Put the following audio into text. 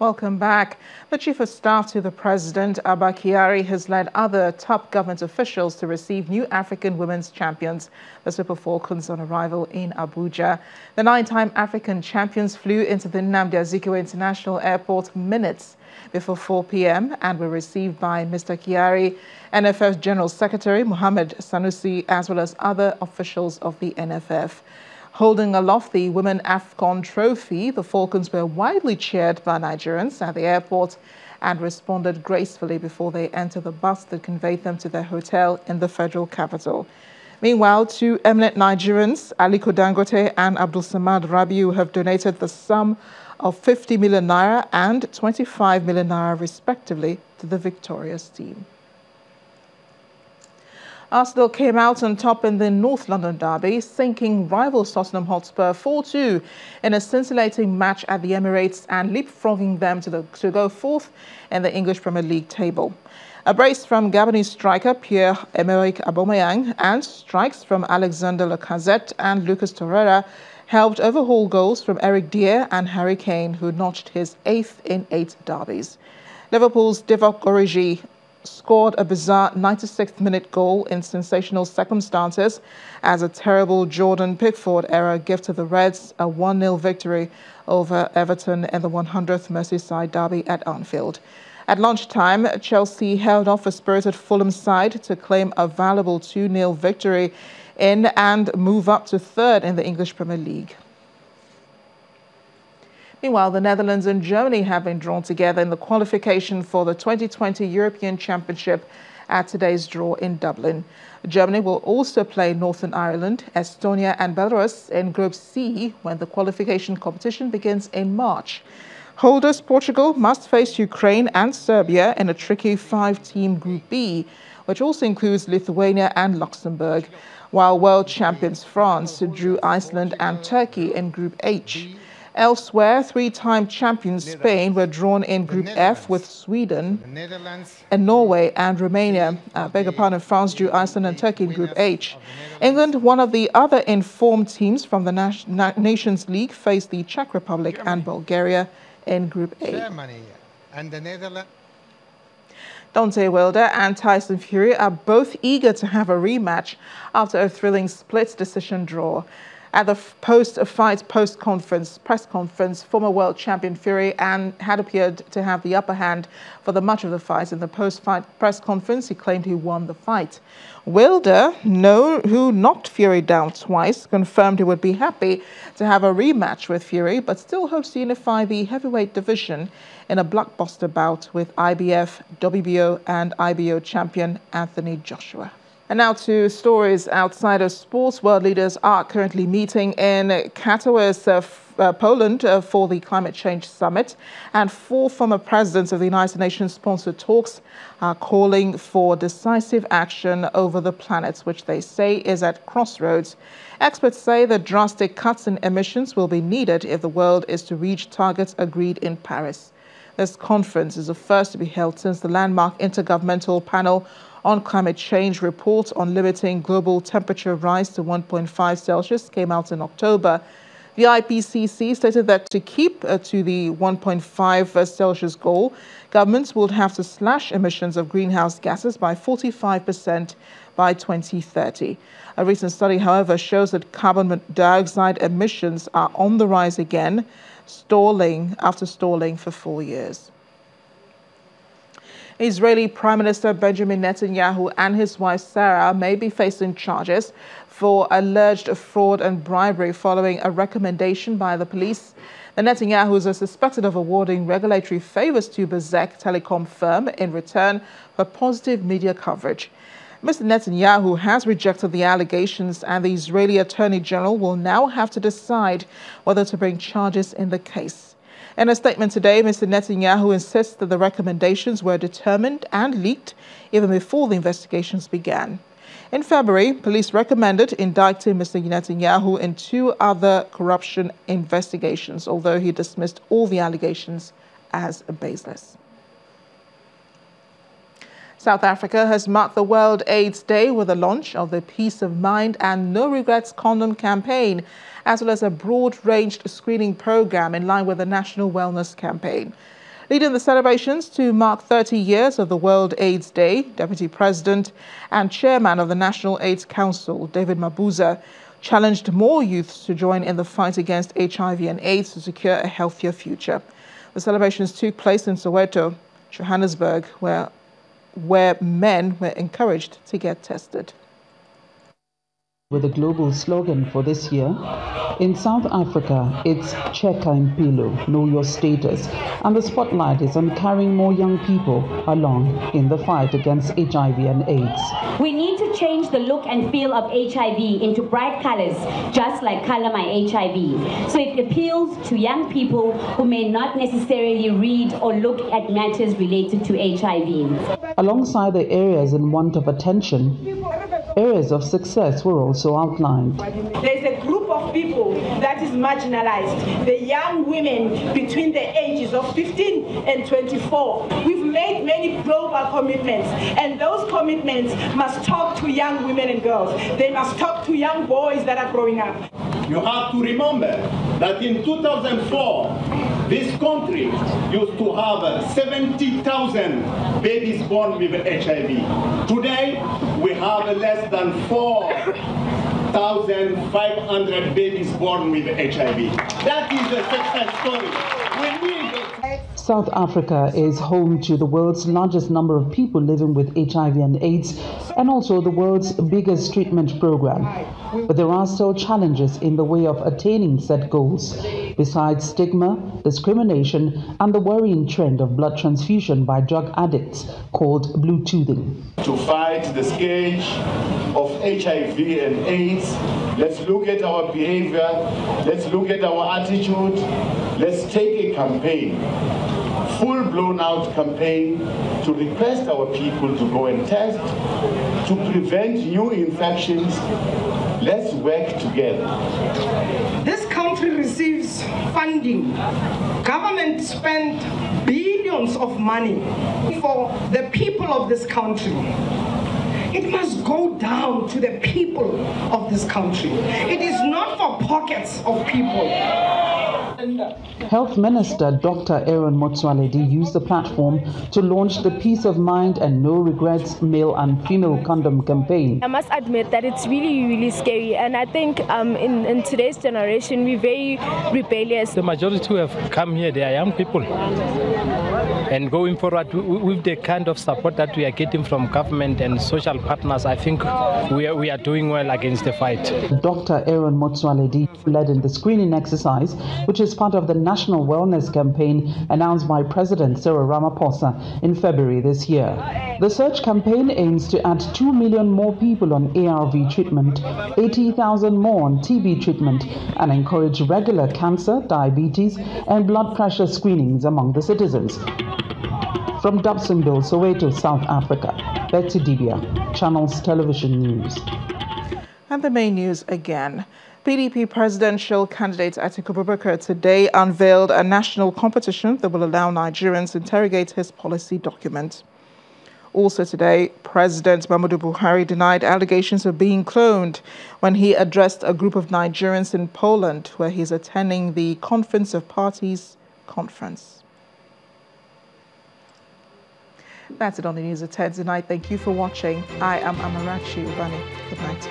Welcome back. The Chief of Staff to the President, Abba Kyari, has led other top government officials to receive new African women's champions, the Super Falcons, on arrival in Abuja. The 9-time African champions flew into the Nnamdi Azikiwe International Airport minutes before 4 p.m. and were received by Mr. Kyari, NFF General Secretary Mohammed Sanusi, as well as other officials of the NFF. Holding aloft the Women AFCON trophy, the Falcons were widely cheered by Nigerians at the airport and responded gracefully before they entered the bus that conveyed them to their hotel in the federal capital. Meanwhile, two eminent Nigerians, Aliko Dangote and Abdul Samad Rabiu, have donated the sum of 50 million naira and 25 million naira respectively to the victorious team. Arsenal came out on top in the North London derby, sinking rival Tottenham Hotspur 4-2 in a scintillating match at the Emirates and leapfrogging them to go fourth in the English Premier League table. A brace from Gabonese striker Pierre-Emerick Aubameyang and strikes from Alexander Lacazette and Lucas Torreira helped overhaul goals from Eric Dier and Harry Kane, who notched his 8th in 8 derbies. Liverpool's Divock Origi scored a bizarre 96th minute goal in sensational circumstances as a terrible Jordan Pickford error gifted the Reds a 1-0 victory over Everton in the 100th Merseyside derby at Anfield. At lunchtime, Chelsea held off a spirited Fulham side to claim a valuable 2-0 victory in and move up to third in the English Premier League. Meanwhile, the Netherlands and Germany have been drawn together in the qualification for the 2020 European Championship at today's draw in Dublin. Germany will also play Northern Ireland, Estonia and Belarus in Group C when the qualification competition begins in March. Holders Portugal must face Ukraine and Serbia in a tricky 5-team Group B, which also includes Lithuania and Luxembourg, while world champions France drew Iceland and Turkey in Group H. Elsewhere, 3-time champions Spain were drawn in Group F with Sweden and Norway and Romania. France drew Iceland and Turkey in Group H. England, one of the other informed teams from the Nations League, faced the Czech Republic and Bulgaria in Group A. Deontay Wilder and Tyson Fury are both eager to have a rematch after a thrilling split decision draw. At the post-fight press conference, former world champion Fury had appeared to have the upper hand for the much of the fight. In the post-fight press conference, he claimed he won the fight. Wilder, who knocked Fury down twice, confirmed he would be happy to have a rematch with Fury, but still hopes to unify the heavyweight division in a blockbuster bout with IBF, WBO and IBO champion Anthony Joshua. And now to stories outside of sports. World leaders are currently meeting in Katowice, Poland for the Climate Change Summit. And 4 former presidents of the United Nations sponsored talks are calling for decisive action over the planet, which they say is at crossroads. Experts say that drastic cuts in emissions will be needed if the world is to reach targets agreed in Paris. This conference is the first to be held since the landmark Intergovernmental Panel on Climate Change report on limiting global temperature rise to 1.5 Celsius came out in October. The IPCC stated that to keep to the 1.5 Celsius goal, governments would have to slash emissions of greenhouse gases by 45% by 2030. A recent study, however, shows that carbon dioxide emissions are on the rise again, after stalling for 4 years. Israeli Prime Minister Benjamin Netanyahu and his wife Sarah may be facing charges for alleged fraud and bribery following a recommendation by the police. The Netanyahu's are suspected of awarding regulatory favors to Bezeq telecom firm in return for positive media coverage. Mr. Netanyahu has rejected the allegations, and the Israeli Attorney General will now have to decide whether to bring charges in the case. In a statement today, Mr. Netanyahu insists that the recommendations were determined and leaked even before the investigations began. In February, police recommended indicting Mr. Netanyahu in 2 other corruption investigations, although he dismissed all the allegations as baseless. South Africa has marked the World AIDS Day with the launch of the Peace of Mind and No Regrets Condom campaign, as well as a broad-ranged screening program in line with the National Wellness Campaign. Leading the celebrations to mark 30 years of the World AIDS Day, Deputy President and Chairman of the National AIDS Council, David Mabuza, challenged more youths to join in the fight against HIV and AIDS to secure a healthier future. The celebrations took place in Soweto, Johannesburg, where men were encouraged to get tested. With a global slogan for this year, in South Africa, it's Cheka Impilo, know your status, and the spotlight is on carrying more young people along in the fight against HIV and AIDS. We need to change the look and feel of HIV into bright colors, just like Color My HIV. So it appeals to young people who may not necessarily read or look at matters related to HIV. Alongside the areas in want of attention, areas of success were also outlined. There's a group of people that is marginalized, the young women between the ages of 15 and 24. We've made many global commitments, and those commitments must talk to young women and girls. They must talk to young boys that are growing up. You have to remember that in 2004, this country used to have 70,000 babies born with HIV. Today, we have less than 4,500 babies born with HIV. That is a success story. We need South Africa is home to the world's largest number of people living with HIV and AIDS, and also the world's biggest treatment program. But there are still challenges in the way of attaining set goals, besides stigma, discrimination, and the worrying trend of blood transfusion by drug addicts called Bluetoothing. to fight the scourge of HIV and AIDS. Let's look at our behavior. Let's look at our attitude. Let's take a campaign, full-blown out campaign, to request our people to go and test, to prevent new infections. Let's work together. This country receives funding. Government spent billions of money for the people of this country. It must go down to the people of this country. It is not for pockets of people. Health Minister Dr. Aaron Motsoaledi used the platform to launch the Peace of Mind and No Regrets Male and Female Condom campaign. I must admit that it's really scary, and I think in today's generation we're very rebellious. The majority who have come here, they are young people. And going forward with the kind of support that we are getting from government and social partners, I think we are doing well against the fight. Dr. Aaron Motsoaledi led in the screening exercise, which is part of the National Wellness Campaign announced by President Cyril Ramaphosa in February this year. The search campaign aims to add 2 million more people on ARV treatment, 80,000 more on TB treatment, and encourage regular cancer, diabetes, and blood pressure screenings among the citizens. From Dobsonville, Soweto, South Africa, Betty Dibia, Channels Television News. And the main news again. PDP presidential candidate Atiku Abubakar today unveiled a national competition that will allow Nigerians to interrogate his policy document. Also today, President Muhammadu Buhari denied allegations of being cloned when he addressed a group of Nigerians in Poland, where he's attending the Conference of Parties conference. That's it on the news at 10 tonight. Thank you for watching. I am Amarachi Ubani. Good night.